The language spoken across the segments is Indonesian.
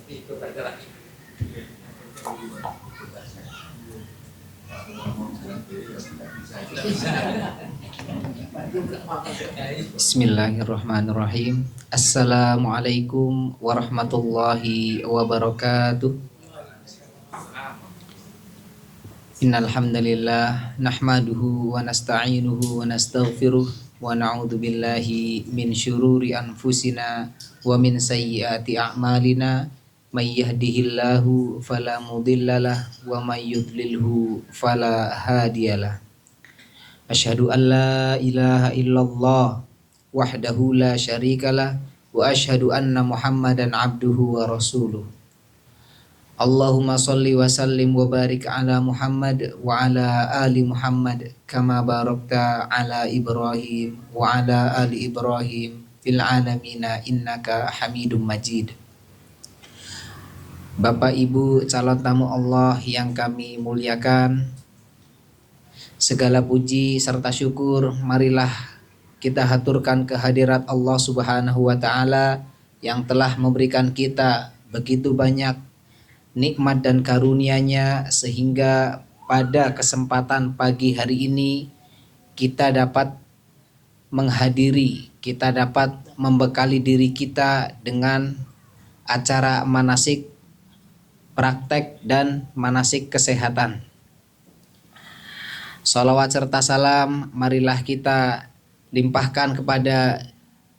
ikut aja. Bismillahirrahmanirrahim. Assalamualaikum warahmatullahi wabarakatuh. Innal hamdalillah nahmaduhu wa nasta'inuhu wa nastaghfiruh wa na'udzu billahi min syururi anfusina wa min sayyiati a'malina may yahdihillahu fala mudhillalah wa may yudlilhu fala hadiyalah. Asyhadu an la ilaha illallah wahdahu la syarikalah wa asyhadu anna Muhammadan abduhu wa rasuluh. Allahumma shalli wa sallim wa barik ala Muhammad wa ala ali Muhammad kama barakta ala Ibrahim wa ala ali Ibrahim fil alamina innaka Hamidum Majid. Bapak Ibu calon tamu Allah yang kami muliakan, segala puji serta syukur marilah kita haturkan kehadirat Allah Subhanahu wa taala yang telah memberikan kita begitu banyak nikmat dan karunia-Nya sehingga pada kesempatan pagi hari ini kita dapat menghadiri, kita dapat membekali diri kita dengan acara manasik praktek dan manasik kesehatan. Salawat serta salam marilah kita limpahkan kepada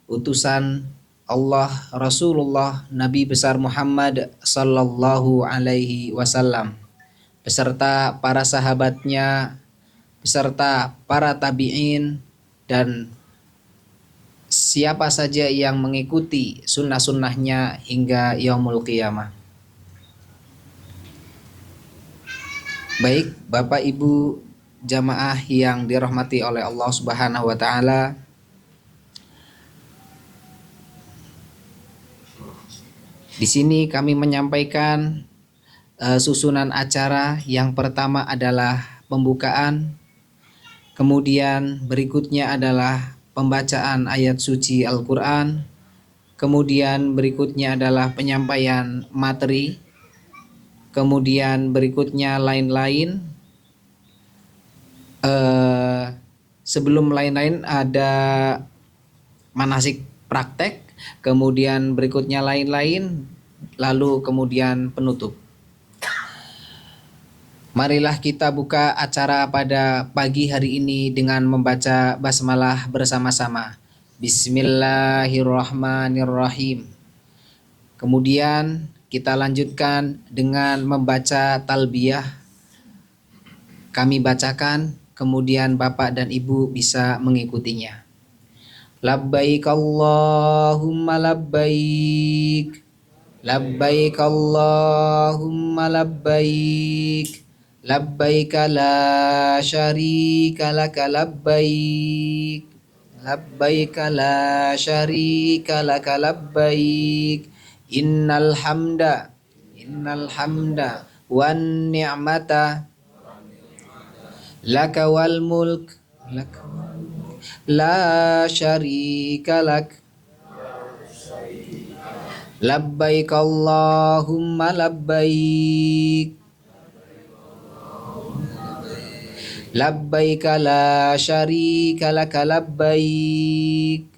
utusan Allah, Rasulullah Nabi besar Muhammad sallallahu alaihi wasallam beserta para sahabatnya, beserta para tabi'in dan siapa saja yang mengikuti sunnah-sunnahnya hingga yaumul qiyamah. Baik, Bapak Ibu jamaah yang dirahmati oleh Allah Subhanahu wa taala, di sini kami menyampaikan susunan acara. Yang pertama adalah pembukaan, kemudian berikutnya adalah pembacaan ayat suci Al-Quran, kemudian berikutnya adalah penyampaian materi, kemudian berikutnya lain-lain. Sebelum lain-lain ada manasik praktek, kemudian berikutnya lain-lain, lalu kemudian penutup. Marilah kita buka acara pada pagi hari ini dengan membaca basmalah bersama-sama. Bismillahirrahmanirrahim. Kemudian kita lanjutkan dengan membaca talbiyah. Kami bacakan, kemudian Bapak dan Ibu bisa mengikutinya. Labbaik Allahumma labbaik, labbaik Allahumma labbaik, labbaik la syarika laka labbaik, labbaik la syarika laka labbaik, innal hamda wan ni'mata laka wal mulk la syarika lak. Labbaik Allahumma labbaik, labbaik la syarika laka labbaik,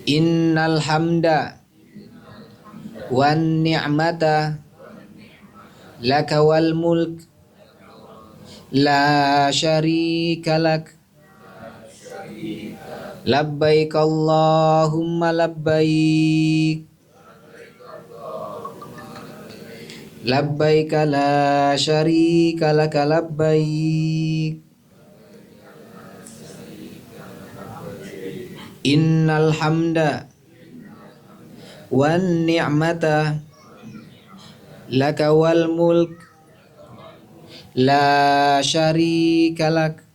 innal hamda wan ni'mata laka wal mulk la syarika lak. Labbaik Allahumma labbaik, labbaik la syarika laka labbaik, innal hamda wan ni'mata laka wal mulk la syarika lak.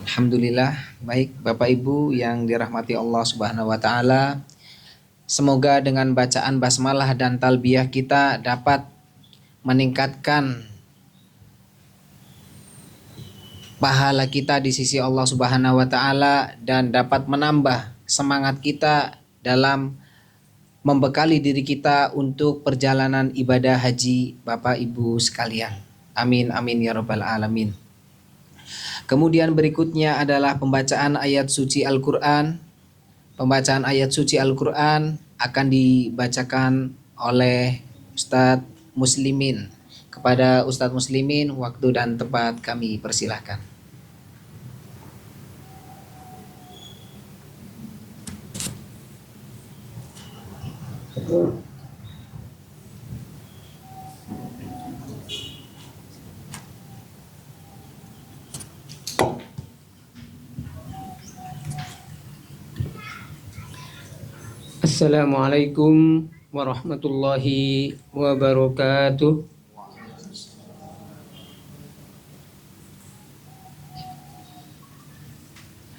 Alhamdulillah. Baik Bapak Ibu yang dirahmati Allah Subhanahu wa taala, semoga dengan bacaan basmalah dan talbiyah kita dapat meningkatkan pahala kita di sisi Allah Subhanahu wa taala dan dapat menambah semangat kita dalam membekali diri kita untuk perjalanan ibadah haji Bapak Ibu sekalian. Amin amin ya rabbal alamin. Kemudian berikutnya adalah pembacaan ayat suci Al-Quran. Pembacaan ayat suci Al-Quran akan dibacakan oleh Ustadz Muslimin. Kepada Ustadz Muslimin, waktu dan tempat kami persilahkan. Assalamualaikum warahmatullahi wabarakatuh.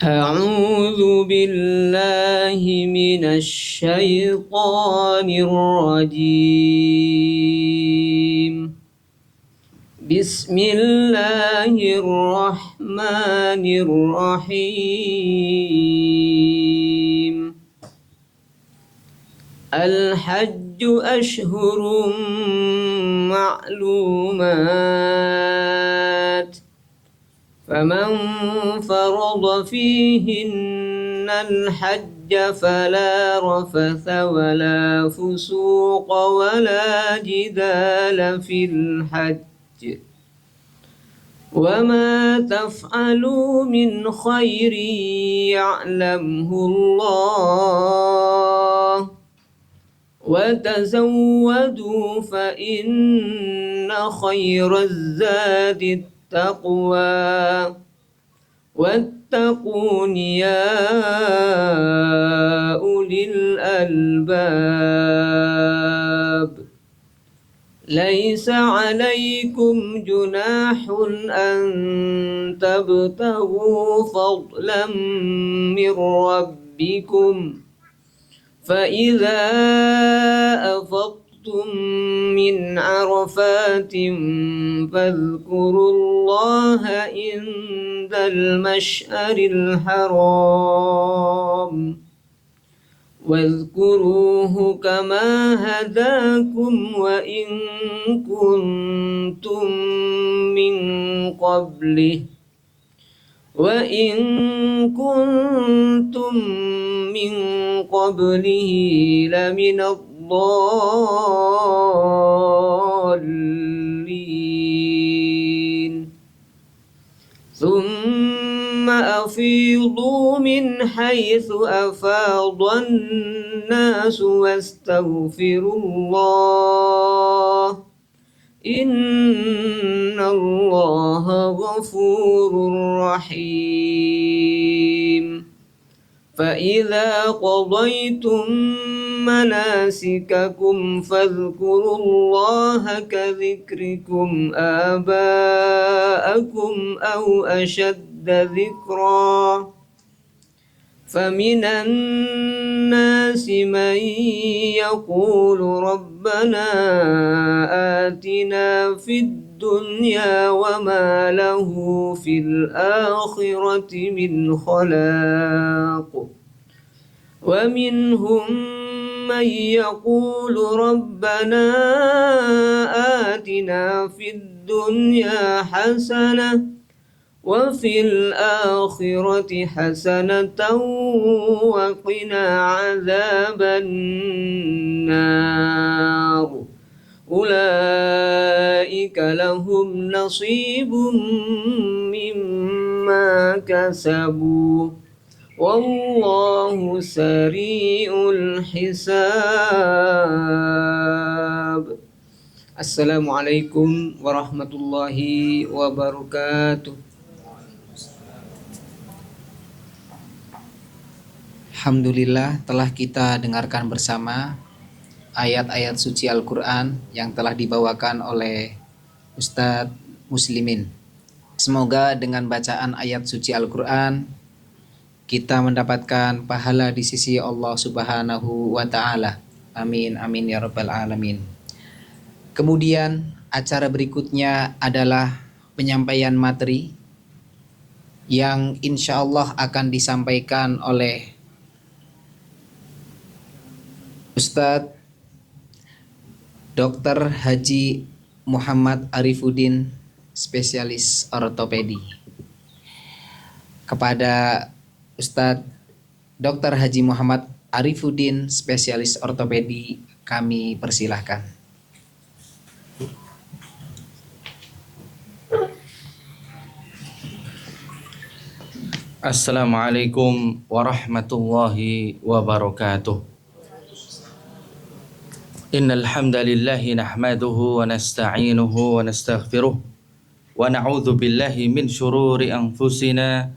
A'udzu billahi minasy syaithanir rajim. Bismillahirrahmanirrahim. Al-hajj ashhurun ma'lumat. Faman farada fihinna al-hajj fala rafatha wala fusuqa wala jidala fil hajj. وما تفعلوا من خير يعلمه الله وتزودوا فإن خير الزاد التقوى واتقون يا أولي الألباب. ليس عليكم جناح أن تبتغوا فضلا من ربكم فإذا أفضتم من عرفات فاذكروا الله عند المشعر الحرام واذكروه كما هداكم وإن كنتم من قبله لمن الضالين. ثم أفيضوا من حيث أفاض الناس واستغفروا الله إن الله غفور رحيم. فإذا قضيتم مناسككم فاذكروا الله كذكركم آباءكم أو أشد ذكرا. فمن الناس من يقول ربنا آتنا في الدنيا وما له في الآخرة من خلاق. ومنهم من يقول ربنا آتنا في الدنيا حسنة وفي الآخرة حسنة وقنا عذاب النار. أولئك لهم نصيب مما كسبوا والله سريع الحساب. Assalamualaikum warahmatullahi wabarakatuh. Alhamdulillah telah kita dengarkan bersama ayat-ayat suci Al-Quran yang telah dibawakan oleh Ustadz Muslimin. Semoga dengan bacaan ayat suci Al-Quran kita mendapatkan pahala di sisi Allah Subhanahu wa Ta'ala. Amin amin ya rabbal alamin. Kemudian acara berikutnya adalah penyampaian materi yang insya Allah akan disampaikan oleh Ustadz Dr. Haji Muhammad Arifuddin, spesialis ortopedi. Kepada Ustadz Dr. Haji Muhammad Arifuddin, spesialis ortopedi, kami persilahkan. Assalamualaikum warahmatullahi wabarakatuh. Innal hamdalillahi nahmaduhu wa nasta'inuhu wa nastaghfiruh wa na'udzu billahi min shururi anfusina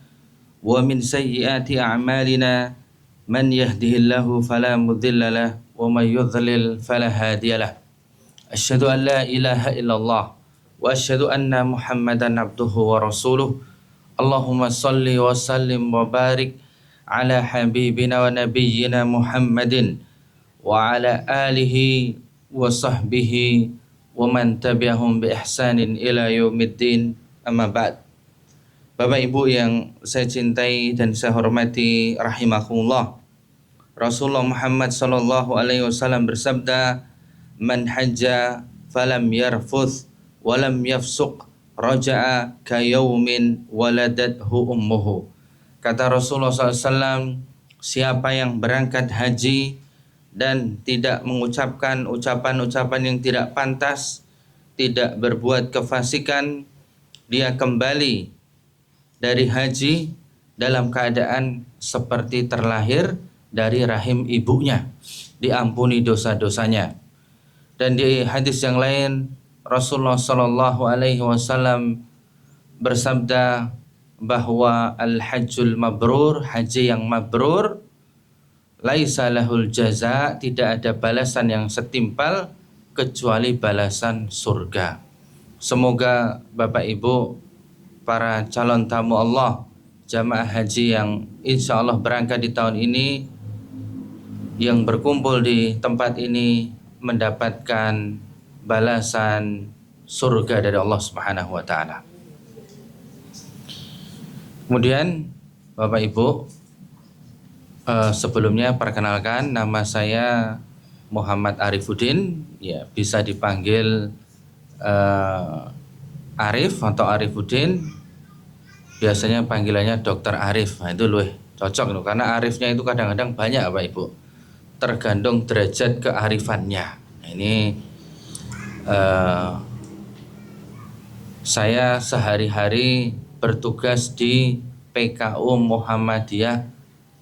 wa min sayyiati a'malina man yahdihillahu fala mudilla lahu wa man yudlil fala hadiyalah. Asyhadu an la ilaha illallah wa asyhadu anna Muhammadan abduhu wa rasuluh. Allahumma salli wa sallim wa barik ala habibina wa nabiyyina Muhammadin wa ala alihi wa sahbihi wa man tabi'ahum bi ihsanin ila yaumiddin, amma ba'd. Bapak Ibu yang saya cintai dan saya hormati rahimakumullah, Rasulullah Muhammad sallallahu alaihi wasallam bersabda, man hajja falam yarfuth walam yafsuq raja'a kayaumin waladathu ummuhu. Kata Rasulullah SAW, siapa yang berangkat haji dan tidak mengucapkan ucapan-ucapan yang tidak pantas, tidak berbuat kefasikan, dia kembali dari haji dalam keadaan seperti terlahir dari rahim ibunya, diampuni dosa-dosanya. Dan di hadis yang lain Rasulullah Shallallahu Alaihi Wasallam bersabda bahwa al-hajjul mabrur, haji yang mabrur, laisa lahul jaza, tidak ada balasan yang setimpal kecuali balasan surga. Semoga Bapak Ibu para calon tamu Allah, jamaah haji yang insya Allah berangkat di tahun ini, yang berkumpul di tempat ini mendapatkan balasan surga dari Allah Subhanahu wa taala. Kemudian Bapak Ibu, sebelumnya perkenalkan, nama saya Muhammad Arifuddin, ya bisa dipanggil Arif atau Arifuddin. Biasanya panggilannya Dokter Arif. Nah, itu lebih cocok loh, karena Arifnya itu kadang-kadang banyak Bapak Ibu, tergantung derajat kearifannya. Nah, ini saya sehari-hari bertugas di PKU Muhammadiyah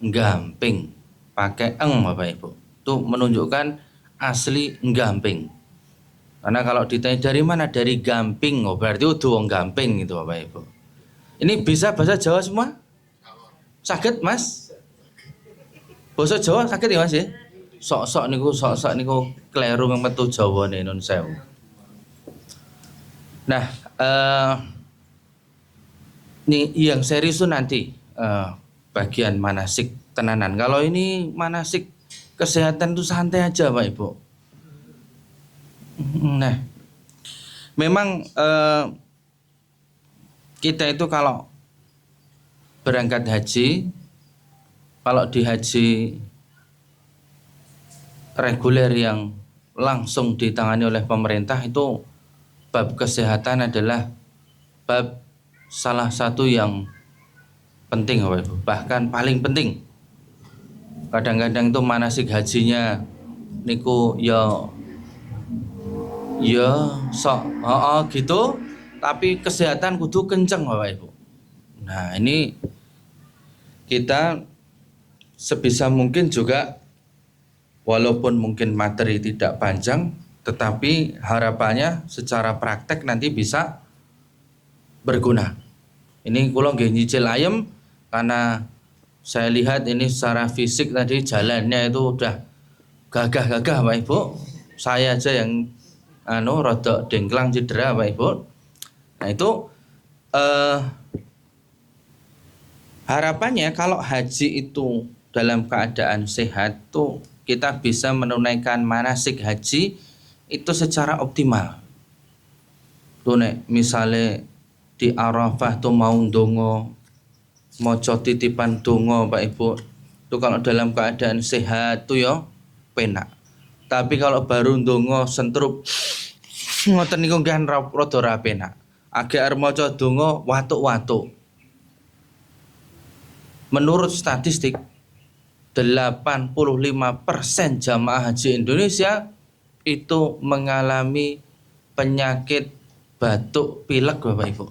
Gamping, pakai eng Bapak Ibu. Itu menunjukkan asli Gamping. Karena kalau ditanya dari mana, dari Gamping, oh berarti udah wong Gamping gitu Bapak Ibu. Ini bisa bahasa Jawa semua? Sakit Mas? Bahasa Jawa sakit ya Mas ya? Sok-sok niku kleru metu Jawa nih nun sewu. Nah, ini yang serius itu nanti bagian manasik tenanan. Kalau ini manasik kesehatan itu santai aja Pak Ibu. Nah, memang kita itu kalau berangkat haji, kalau di haji reguler yang langsung ditangani oleh pemerintah, itu bab kesehatan adalah bab salah satu yang penting Bapak Ibu, bahkan paling penting. Kadang-kadang itu manasik hajinya niku ya sok gitu, tapi kesehatan kudu kenceng Bapak Ibu. Nah, ini kita sebisa mungkin juga, walaupun mungkin materi tidak panjang, tetapi harapannya secara praktek nanti bisa berguna. Ini kula nggih nyicil ayam, karena saya lihat ini secara fisik tadi jalannya itu udah gagah-gagah Pak Ibu. Saya aja yang rada dengklang cedera Pak Ibu. Nah itu harapannya kalau haji itu dalam keadaan sehat tuh kita bisa menunaikan manasik haji itu secara optimal. Tuh nek misalnya di Arafah tuh mau ndonga, maca titipan donga Pak Ibu, tuh kalau dalam keadaan sehat tuh ya penak. Tapi kalau baru ndonga sentrup ngoten niku kan rada ra penak. Agek arep maca donga watuk-watuk. Menurut statistik 85% jamaah haji Indonesia itu mengalami penyakit batuk pilek Bapak Ibu.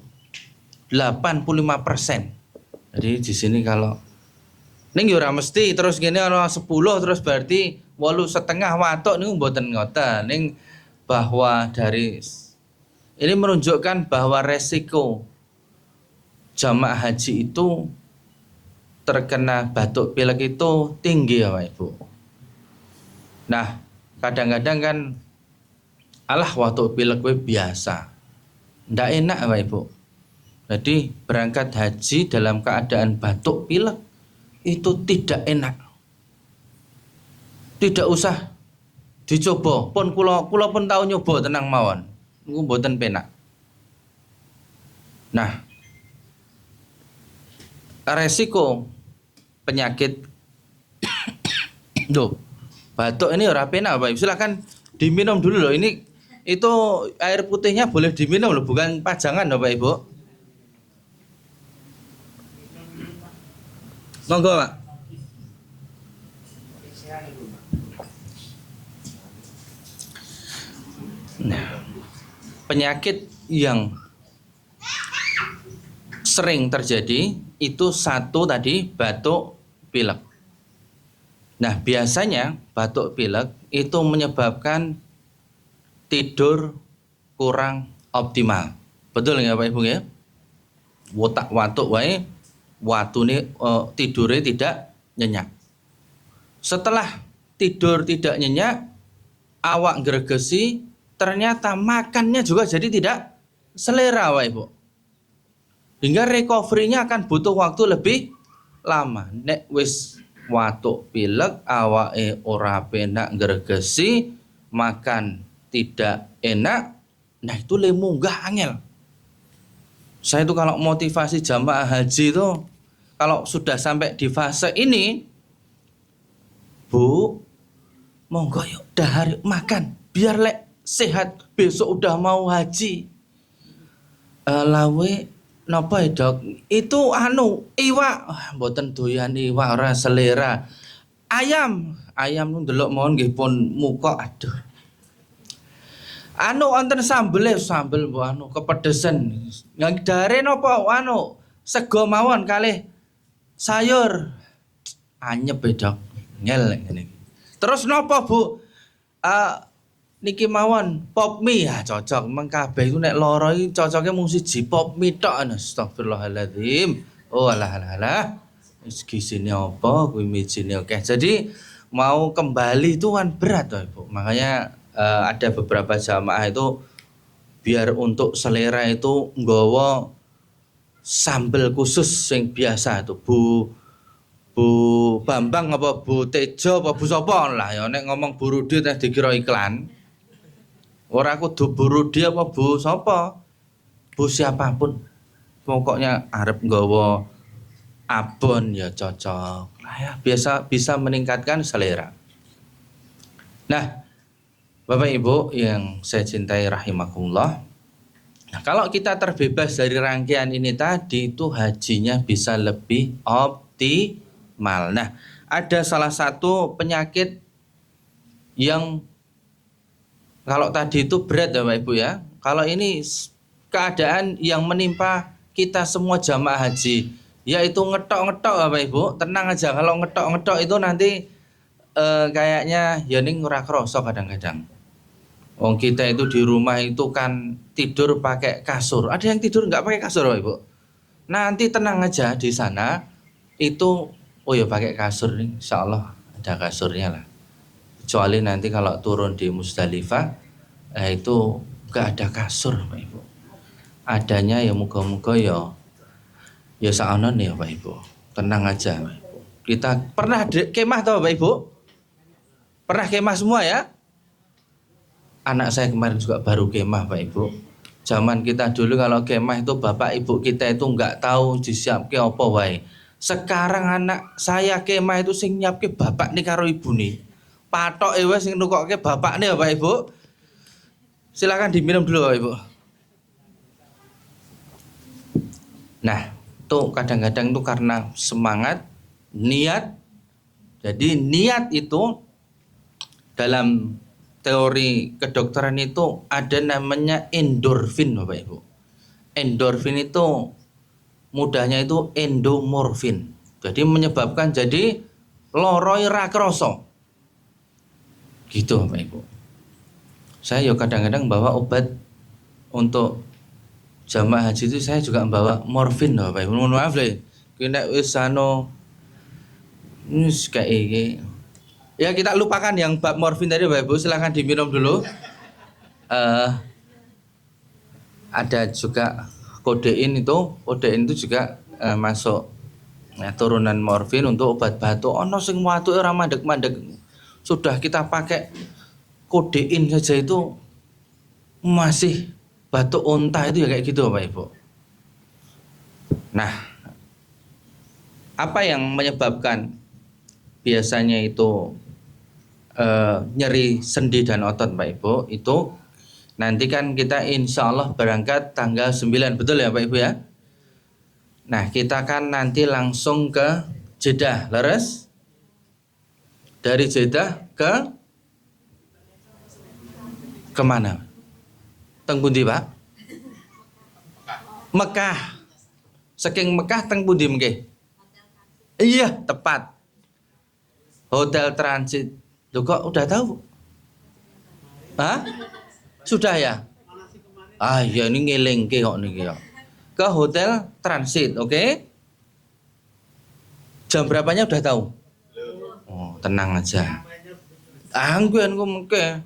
85%. Jadi di sini kalau ning yo ora mesti terus ngene ana 10 terus berarti 8,5 watuk niku mboten ngoten. Ning bahwa dari ini menunjukkan bahwa resiko jamaah haji itu terkena batuk pilek itu tinggi ya Pak Ibu. Nah, kadang-kadang kan alah batuk pilek gue biasa. Ndak enak Pak Ibu. Jadi berangkat haji dalam keadaan batuk pilek itu tidak enak. Tidak usah dicoba. Pun kula pun tahu nyoba tenang mawon. Niku mboten penak. Nah, resiko penyakit Duh, batuk ini ora penak Bapak Ibu. Silakan diminum dulu loh. Ini itu air putihnya boleh diminum loh, bukan pajangan Bapak Ibu. Monggo, Pak. Nah, penyakit yang sering terjadi itu satu tadi batuk pilek. Nah, biasanya batuk pilek itu menyebabkan tidur kurang optimal. Betul nggak Pak Ibu ya? Wotak watuk wae watune tidurnya tidak nyenyak. Setelah tidur tidak nyenyak, awak gregesi, ternyata makannya juga jadi tidak selera Pak Ibu. Hingga recovery-nya akan butuh waktu lebih lama. Nek wis watuk pilek, awake ora penak gregesi, makan tidak enak, nah itu le munggah angel. Saya itu kalau motivasi jamaah haji itu kalau sudah sampai di fase ini, Bu, monggo yuk dahar yuk makan biar lek sehat besok udah mau haji. Lawe napa ya Dok? Itu iwak. Mboten doyan iwak ora selera. Ayam nu ndelok mawon nggih pun muka aduh. Wonten sambel mbok kepedesen. Yang dare napa sego mawon kalih sayur. Anyep ya Dok. Ngel ngene. Terus napa Bu? Niki mawon pop mie ya cocok mengkabeh itu nek lara iki cocoke mung siji pop mie tok. Astagfirullahaladzim. Oh alah. Wis gisine apa kuwi mijine akeh. Jadi mau kembali itu kan berat toh Ibu. Makanya ada beberapa jamaah itu biar untuk selera itu nggawa sambel khusus yang biasa itu Bu Bambang apa Bu Tejo apa Bu sapa lah ya nek ngomong Bu Rudi teh dikira iklan. Ora kudu Bu Rudi apa Bu sapa? Bu siapapun. Pokoknya arep nggawa abon ya cocok. Lah ya bisa meningkatkan selera. Nah, Bapak Ibu yang saya cintai rahimakumullah. Nah, kalau kita terbebas dari rangkaian ini tadi itu hajinya bisa lebih optimal. Nah, ada salah satu penyakit yang kalau tadi itu berat ya Bapak Ibu ya. Kalau ini keadaan yang menimpa kita semua jamaah haji, yaitu ngetok-ngetok Bapak Ibu. Tenang aja kalau ngetok-ngetok itu nanti kayaknya ya ning ora krasa kadang-kadang. Wong kita itu di rumah itu kan tidur pakai kasur. Ada yang tidur nggak pakai kasur Bapak Ibu. Nanti tenang aja di sana itu ya pakai kasur nih, insyaallah ada kasurnya lah. Kecuali nanti kalau turun di Musdalifah itu nggak ada kasur Bapak Ibu. Adanya ya muga-muga ya saonon ya Bapak Ibu. Tenang aja Bapak Ibu. Kita pernah kemah toh Bapak Ibu? Pernah kemah semua ya? Anak saya kemarin juga baru kemah Pak Ibu. Zaman kita dulu kalau kemah itu bapak ibu kita itu nggak tahu disiapke apa wae. Sekarang anak saya kemah itu sing nyiapke bapak nih karo ibu nih. patok wis sing nukokke bapakne Bapak Ibu. Silakan diminum dulu Bapak Ibu. Nah, tuh kadang-kadang tuh karena semangat, niat. Jadi niat itu dalam teori kedokteran itu ada namanya endorfin Bapak Ibu. Endorfin itu mudahnya itu endomorfin. Jadi menyebabkan jadi loro ira krasa. Gitu Bapak Ibu. Saya kadang-kadang bawa obat untuk jamaah haji itu saya juga bawa morfin loh Bapak Ibu. Mohon maaf deh. Kena wis kayak ini. Ya kita lupakan yang bab morfin tadi Bapak Ibu, silakan diminum dulu. Ada juga kodein itu juga masuk turunan morfin untuk obat batuk. Ono sing batuk ora mandek-mandek. Sudah kita pakai kodein saja itu masih batuk unta itu ya kayak gitu Bapak Ibu. Nah, apa yang menyebabkan biasanya itu nyeri sendi dan otot Bapak Ibu? Itu nanti kan kita insya Allah berangkat tanggal 9, betul ya Bapak Ibu ya? Nah, kita kan nanti langsung ke Jeddah, leres? Dari Jeddah kemana? Teng pundi Pak? Mekah. Saking Mekah teng pundi mengke? Iya, tepat. Hotel transit. Loh kok udah tahu? Hah? Sudah ya? Ah ya ini ngelingke kok niki ya. Ke hotel transit, oke? Jam berapanya udah tahu? Oh, tenang aja. Angguan ku mengke.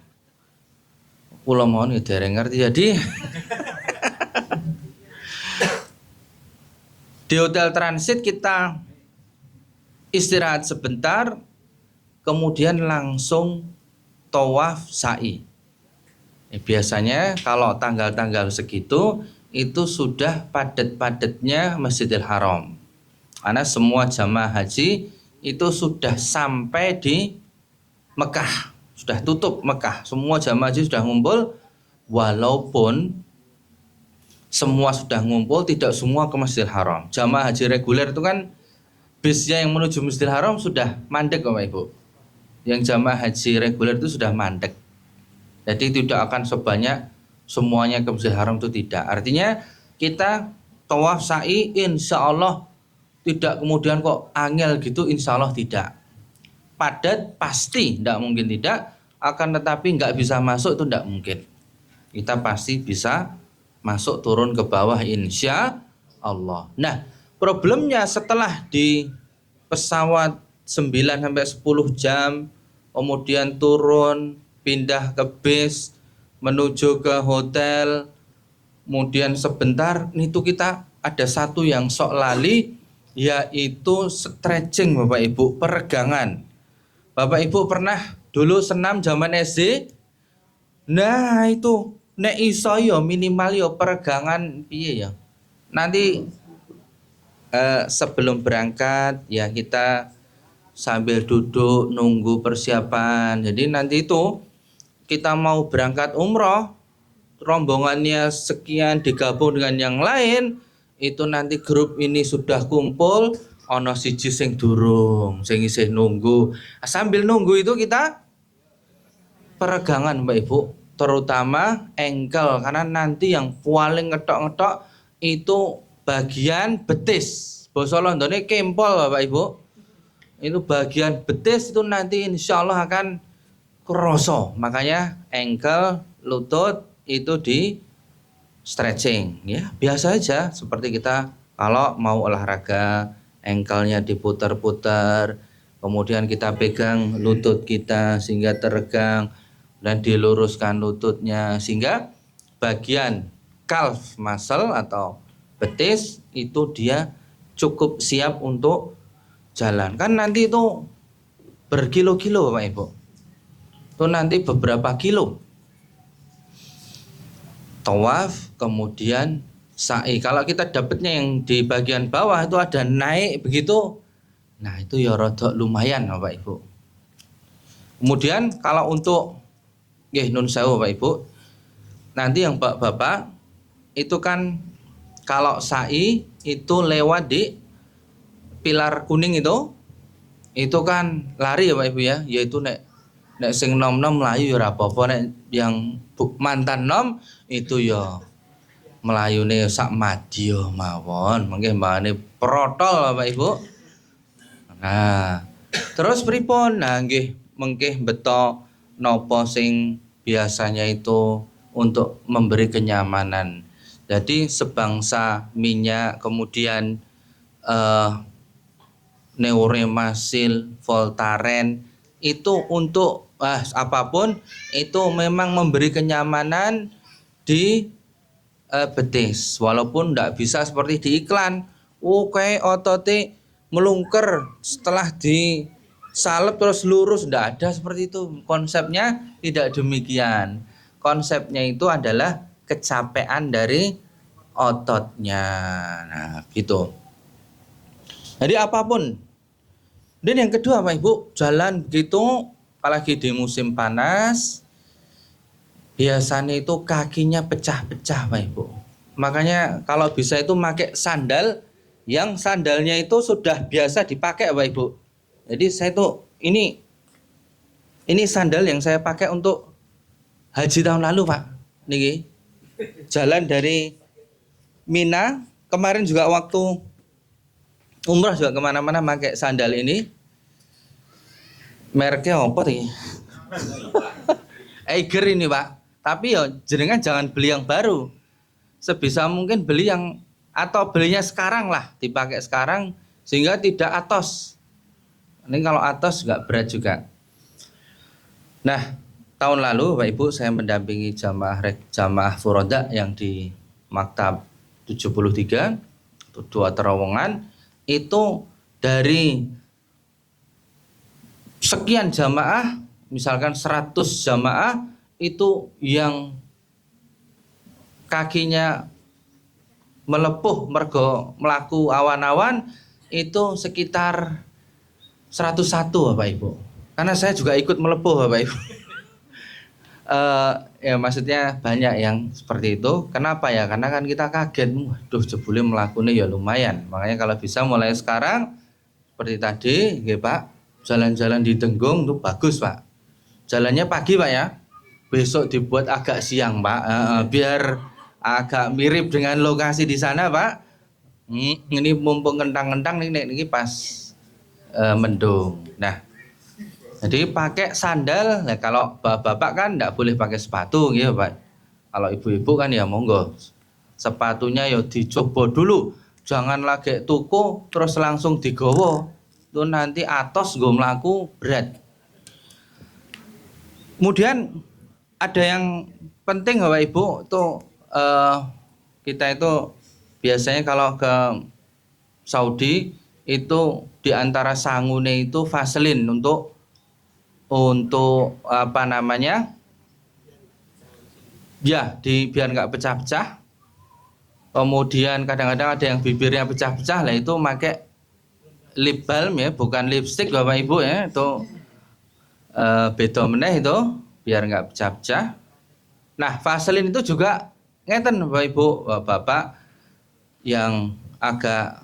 Kula mohon dereng ngerti jadi. Di hotel transit kita istirahat sebentar, kemudian langsung tawaf sa'i. Biasanya kalau tanggal-tanggal segitu itu sudah padat-padatnya Masjidil Haram. Karena semua jamaah haji itu sudah sampai di Mekah, sudah tutup Mekah. Semua jamaah haji sudah ngumpul, walaupun semua sudah ngumpul, tidak semua ke Masjidil Haram. Jamaah haji reguler itu kan bisnya yang menuju Masjidil Haram sudah mandek Bapak Ibu. Yang jamaah haji reguler itu sudah mandek. Jadi tidak akan sebanyak semuanya ke Masjidil Haram, itu tidak. Artinya kita tawaf sa'i insya Allah tidak kemudian kok angel gitu, insya Allah tidak. Padat pasti tidak mungkin tidak, akan tetapi nggak bisa masuk itu tidak mungkin. Kita pasti bisa masuk turun ke bawah insya Allah. Nah, problemnya setelah di pesawat 9 sampai 10 jam, kemudian turun, pindah ke bis, menuju ke hotel, kemudian sebentar, itu kita ada satu yang sok lali, yaitu stretching Bapak Ibu, peregangan. Bapak Ibu pernah dulu senam zaman SD? Nah itu, nek iso yo minimal yo peregangan piye ya. Nanti sebelum berangkat ya kita sambil duduk nunggu persiapan. Jadi nanti itu kita mau berangkat umroh, rombongannya sekian digabung dengan yang lain, itu nanti grup ini sudah kumpul, ono siji sing durung, sing isih nunggu. Sambil nunggu itu kita peregangan Mbak Ibu, terutama ankle, karena nanti yang paling ngetok-ngetok itu bagian betis. Basa Londone kempol Bapak Ibu. Itu bagian betis itu nanti insya Allah akan kroso, makanya ankle, lutut itu di stretching ya, biasa aja seperti kita kalau mau olahraga, ankle-nya diputar-putar, kemudian kita pegang lutut kita sehingga teregang dan diluruskan lututnya sehingga bagian calf muscle atau betis itu dia cukup siap untuk jalan. Kan nanti itu berkilo-kilo Bapak Ibu. Itu nanti beberapa kilo tawaf kemudian sa'i. Kalau kita dapatnya yang di bagian bawah itu ada naik begitu, nah itu ya rodok lumayan Bapak Ibu. Kemudian kalau untuk nun sewu Bapak Ibu, nanti yang Bapak itu kan kalau sa'i itu lewat di pilar kuning itu kan lari ya Bapak Ibu ya, yaitu nek sing nom-nom melayu ya ora apa-apa, nek yang mantan nom itu ya melayune sak madya mawon, mengke mbane protol Bapak Ibu. Nah, terus pripun? Nah, nggih mengke beto napa sing biasanya itu untuk memberi kenyamanan. Jadi sebangsa minyak, kemudian Neuremasil, Voltaren itu untuk apapun itu memang memberi kenyamanan di betis, walaupun tidak bisa seperti di iklan. Oke, otote melungker setelah disalep terus lurus, tidak ada seperti itu. Konsepnya tidak demikian. Konsepnya itu adalah kecapean dari ototnya. Nah, gitu. Jadi apapun. Dan yang kedua Pak Ibu, jalan begitu apalagi di musim panas biasanya itu kakinya pecah-pecah Pak Ibu. Makanya kalau bisa itu pakai sandal yang sandalnya itu sudah biasa dipakai Pak Ibu. Jadi saya tuh ini sandal yang saya pakai untuk haji tahun lalu Pak. Niki jalan dari Mina kemarin juga waktu umrah juga kemana-mana pakai sandal ini. Mereknya apa sih? Eiger ini Pak. Tapi ya jenengan jangan beli yang baru. Sebisa mungkin beli yang atau belinya sekarang lah, dipakai sekarang sehingga tidak atos. Ini kalau atos nggak berat juga. Nah, tahun lalu Bapak Ibu saya mendampingi jamaah furoda yang di Maktab 73 itu 2 terowongan itu dari sekian jamaah, misalkan 100 jamaah itu yang kakinya melepuh mergo melaku awan-awan itu sekitar 101 Bapak Ibu. Karena saya juga ikut melepuh Bapak Ibu. Ya maksudnya banyak yang seperti itu. Kenapa ya? Karena kan kita kaget, waduh jebule melakukannya ya lumayan. Makanya kalau bisa mulai sekarang seperti tadi, nggih Pak, jalan-jalan di Dengung itu bagus Pak. Jalannya pagi Pak ya. Besok dibuat agak siang Pak, biar agak mirip dengan lokasi di sana Pak. Ini mumpung kentang-kentang ini pas mendung. Nah, jadi pakai sandal. Nah, kalau bapak kan tidak boleh pakai sepatu gitu Pak. Kalau ibu-ibu kan ya monggo. Sepatunya ya dicoba dulu. Jangan lagi tuku terus langsung digowo. Itu nanti atos gue melaku berat. Kemudian ada yang penting Bapak Ibu tuh kita itu biasanya kalau ke Saudi itu diantara sangune itu Vaseline untuk apa namanya ya biar nggak pecah-pecah. Kemudian kadang-kadang ada yang bibirnya pecah-pecah lah itu pakai lip balm ya, bukan lipstick Bapak Ibu ya, itu beda meneh itu biar nggak pecah-pecah. Nah Vaseline itu juga ngeten Bapak Ibu Bapak yang agak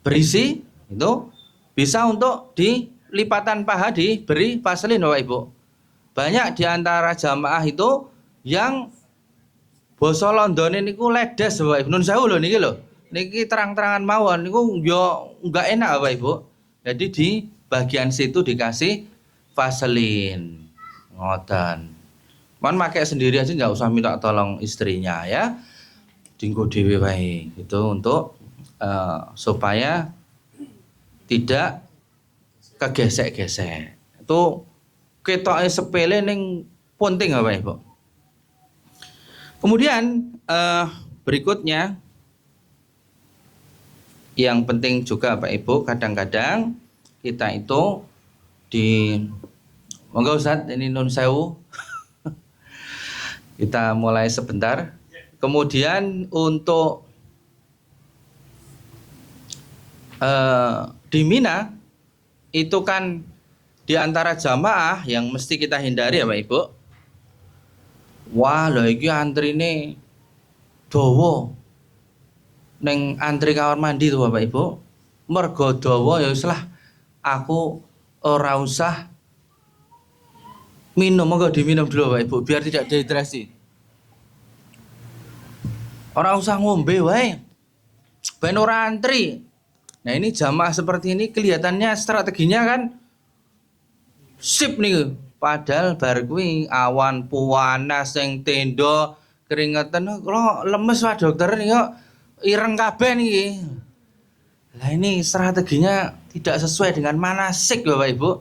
berisi itu bisa untuk di lipatan paha diberi Vaseline Bapak Ibu. Banyak diantara jamaah itu yang basa London niku ledes Bapak Ibu. Nun sewu lho niki lho. Niki terang-terangan mawon niku yo enggak enak Bapak Ibu. Jadi di bagian situ dikasih Vaseline. Ngoten. Mohon pakai sendiri aja enggak usah minta tolong istrinya ya. Dinggo dhewe wae gitu untuk supaya tidak kegesek-gesek. Itu ketoke sepele ning penting Bapak Ibu. Kemudian berikutnya yang penting juga Pak Ibu, kadang-kadang kita itu di monggo Ustaz ini nun sewu. Kita mulai sebentar. Kemudian untuk di Mina itu kan Di antara jamaah yang mesti kita hindari ya Bapak Ibu. Wah, lho iki antrine dawa. Neng antri kamar mandi tuh Bapak Ibu. Mergo dawa ya wis lah aku ora usah minum, monggo diminum dulu Bapak Ibu biar tidak dehidrasi. Ora usah ngombe wae. Ben ora antri. Nah, ini jamaah seperti ini kelihatannya strateginya kan sip nih. Padahal bar kuwi awan panas sing tenda keringetan kok lemes Pak dokter nih kok ireng kabeh niki. Lah ini strateginya tidak sesuai dengan manasik Bapak Ibu.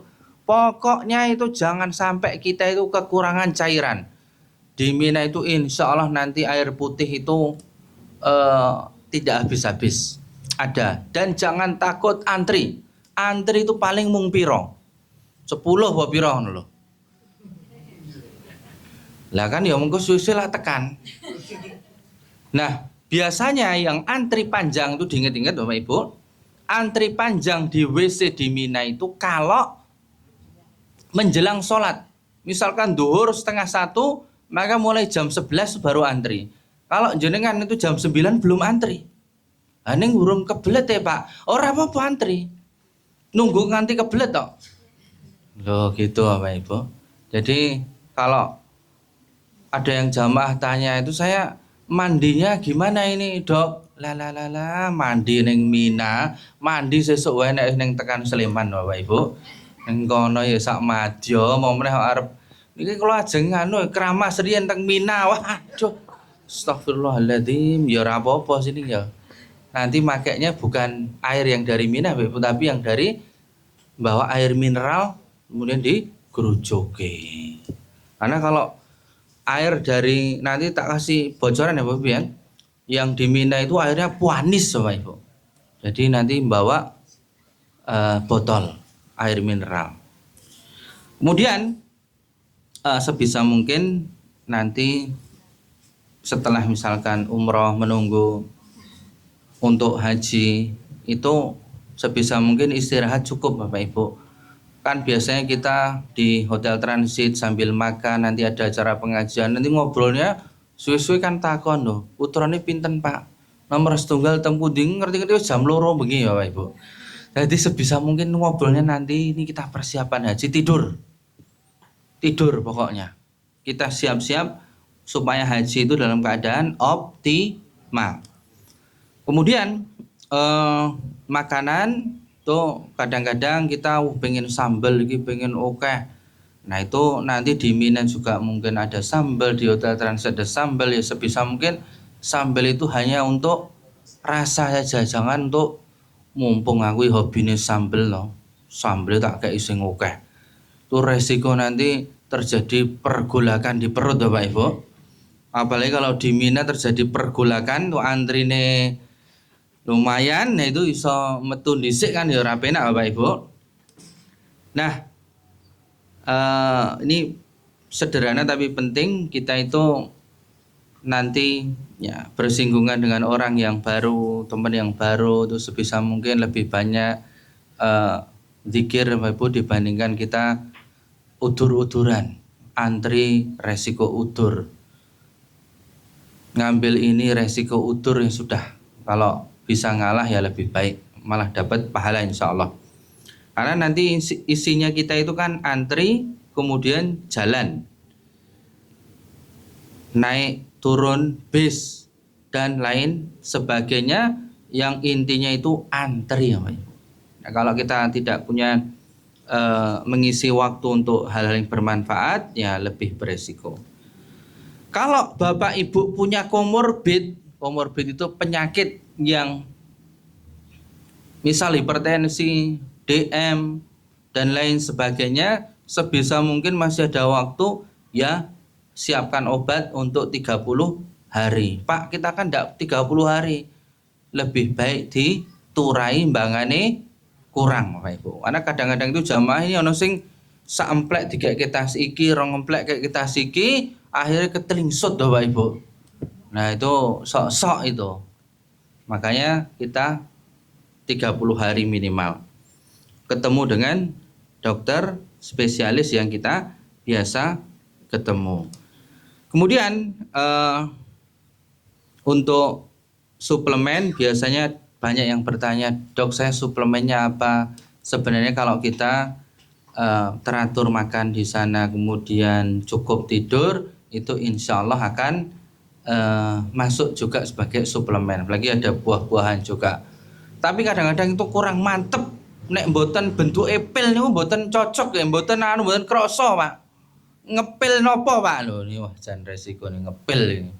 Pokoknya itu jangan sampai kita itu kekurangan cairan. Di Mina itu insya Allah nanti air putih itu tidak habis-habis. Ada. Dan jangan takut antri. Antri itu paling mung piro? 10 apa piro ngono lho. Lah kan ya mengko suwe lah tekan. Nah, biasanya yang antri panjang itu diinget-inget Bapak Ibu. Antri panjang di WC di Mina itu kalau menjelang sholat. Misalkan duhur 12:30, maka mulai jam 11 baru antri. Kalau jenengan itu jam 9 belum antri. Ning urung kebelet ya Pak. Ora apa-apa antri. Nunggu nganti kebelet tok. Loh gitu Bapak Ibu. Jadi kalau ada yang jamaah tanya itu saya mandinya gimana ini dok? Lah mandi neng Mina, mandi sesuk wae nek neng tekan Sleman Bapak Ibu. Neng kono ya sak madya mau meneh arep niki kula ajeng anu keramas riyen teng Mina. Waduh. Astagfirullahaladzim, ya ora apa-apa sini ya. Nanti makainya bukan air yang dari Mina Bapak Ibu, tapi yang dari bawa air mineral kemudian digerujoke. Karena kalau air dari nanti tak kasih bocoran ya Bapak Ibu ya. Yang di Mina itu airnya puanis Bapak Ibu. Jadi nanti bawa botol air mineral. Kemudian sebisa mungkin nanti setelah misalkan umroh menunggu untuk haji itu sebisa mungkin istirahat cukup Bapak Ibu. Kan biasanya kita di hotel transit sambil makan, nanti ada acara pengajian, nanti ngobrolnya suwe-suwe kan takon loh, uturane pinten Pak? Nomor setunggal teng pundi ngerti-ngerti jam 2 bengi Bapak Ibu. Jadi sebisa mungkin ngobrolnya nanti ini kita persiapan haji tidur pokoknya. Kita siap-siap supaya haji itu dalam keadaan optimal. Kemudian makanan tuh kadang-kadang kita pengen sambal lagi pengen oke. Nah itu nanti di Mina juga mungkin ada sambal, di hotel transit ada sambal ya sebisa mungkin sambal itu hanya untuk rasa saja, jangan untuk mumpung aku hobine sambal no. Sambal tak kayak sing oke. Itu resiko nanti terjadi pergolakan di perut Bapak Ibu. Apalagi kalau di Mina terjadi pergolakan tuh antrine lumayan, nah itu iso metu dhisik kan ya ora penak Bapak Ibu. Nah, ini sederhana tapi penting kita itu nanti ya bersinggungan dengan orang yang baru, teman yang baru itu sebisa mungkin lebih banyak zikir Bapak Ibu dibandingkan kita udur-uduran, antri resiko udur. Ngambil ini resiko udur yang sudah, kalau bisa ngalah ya lebih baik, malah dapat pahala insya Allah. Karena nanti isinya kita itu kan antri, kemudian jalan, naik turun bis dan lain sebagainya, yang intinya itu antri ya Pak. Nah, kalau kita tidak punya mengisi waktu untuk hal-hal yang bermanfaat ya lebih beresiko. Kalau Bapak Ibu punya komorbid itu penyakit yang misal hipertensi, DM dan lain sebagainya, sebisa mungkin masih ada waktu ya siapkan obat untuk 30 hari. Pak, kita kan enggak 30 hari. Lebih baik diturai mbangane kurang Bapak Ibu. Karena kadang-kadang itu jamaah ini ono sing sak emplek digek kita siki, rong emplek kayak kita siki, akhirnya ketelingsut Bapak Ibu. Nah itu sok-sok itu. Makanya kita 30 hari minimal. Ketemu dokter spesialis yang kita biasa ketemu. Kemudian untuk suplemen biasanya banyak yang bertanya, dok saya suplemennya apa? Sebenarnya kalau kita teratur makan di sana, kemudian cukup tidur, itu insya Allah akan masuk juga sebagai suplemen. Apalagi ada buah-buahan juga. Tapi kadang-kadang itu kurang mantep. Nek mboten bentuk pil niku mboten cocok ya, mboten mboten krasa, Pak. Ngepil nopo, Pak? Lho ini wah jan resiko nih ngepil ini.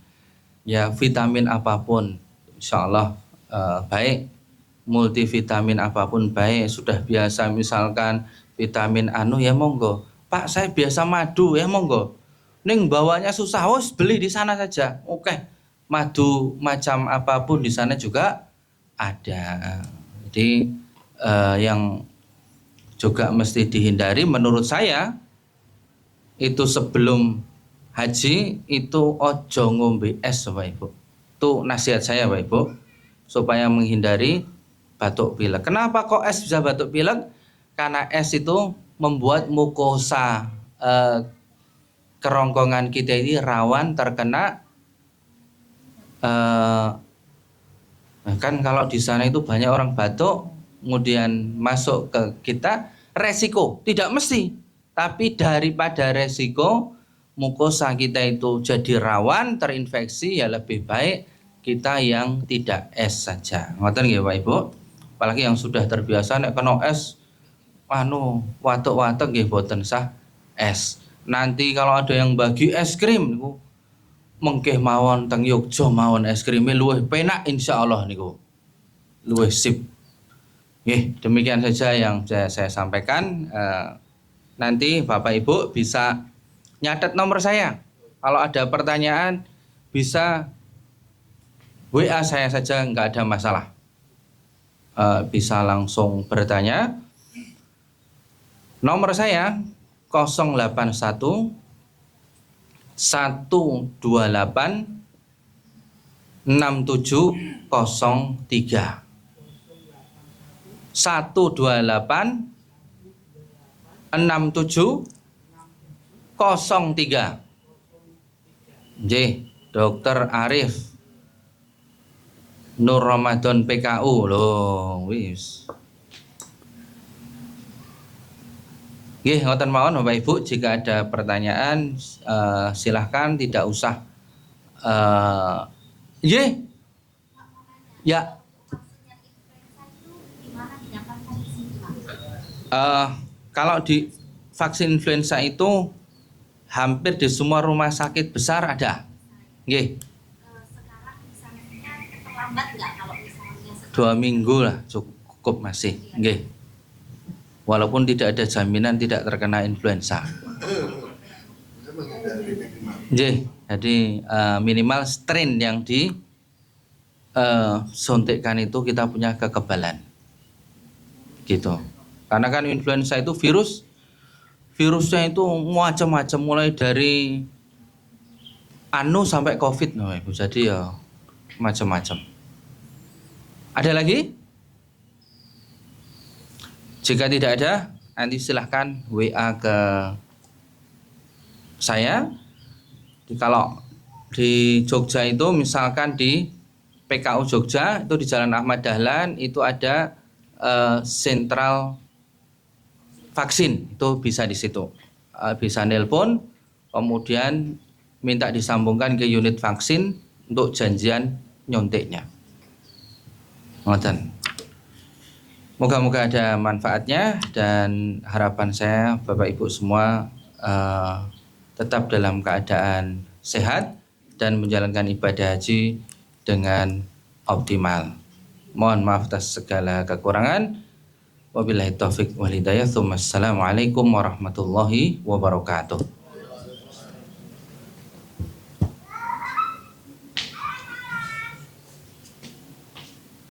Ya vitamin apapun insya Allah baik, multivitamin apapun baik. Sudah biasa misalkan vitamin anu ya monggo, Pak saya biasa madu ya monggo, ning bawanya susah, wes beli di sana saja. Oke, madu macam apapun di sana juga ada. Jadi yang juga mesti dihindari menurut saya itu sebelum haji itu ojo ngombe es Bapak Ibu. Itu nasihat saya Bapak Ibu, supaya menghindari batuk pilek. Kenapa kok es bisa batuk pilek? Karena es itu membuat mukosa kerongkongan kita ini rawan terkena kan kalau di sana itu banyak orang batuk kemudian masuk ke kita, resiko tidak mesti, tapi daripada resiko mukosa kita itu jadi rawan terinfeksi, ya lebih baik kita yang tidak es saja. Ngoten nggih Pak Ibu. Apalagi yang sudah terbiasa nek kena es watuk-watuk nggih boten sah es. Nanti kalau ada yang bagi es krim niku mengkeh mawon teng Yogya mawon es krimnya luwih penak insyaallah niku. Luwih sip. Nggih, demikian saja yang saya sampaikan. Nanti Bapak Ibu bisa nyatet nomor saya. Kalau ada pertanyaan bisa WA saya saja, nggak ada masalah. Bisa langsung bertanya. Nomor saya 081 128 6703 128 6703. Nggih, Dokter Arif Nur Ramadan PKU loh wis. Nggih, ngoten mawon Bapak Ibu, jika ada pertanyaan silahkan, tidak usah nggih. Ya. Kalau di vaksin influenza itu hampir di semua rumah sakit besar ada. Nggih. Sekarang misalnya terlambat nggak kalau misalnya 2 minggu lah cukup masih. Nggih. Walaupun tidak ada jaminan tidak terkena influenza. Nggih. Jadi minimal strain yang disuntikkan itu kita punya kekebalan. Gitu. Karena kan influenza itu virusnya itu macam-macam, mulai dari anu sampai COVID, Ibu. Jadi ya macam-macam. Ada lagi? Jika tidak ada, nanti silahkan WA ke saya. Kalau di Jogja itu misalkan di PKU Jogja itu di Jalan Ahmad Dahlan itu ada sentral vaksin, itu bisa di situ. Bisa nelpon, kemudian minta disambungkan ke unit vaksin untuk janjian nyonteknya. Ngoten. Moga-moga ada manfaatnya, dan harapan saya Bapak Ibu semua tetap dalam keadaan sehat dan menjalankan ibadah haji dengan optimal. Mohon maaf atas segala kekurangan. Wabillahi taufik wal hidayah. Assalamualaikum warahmatullahi wabarakatuh.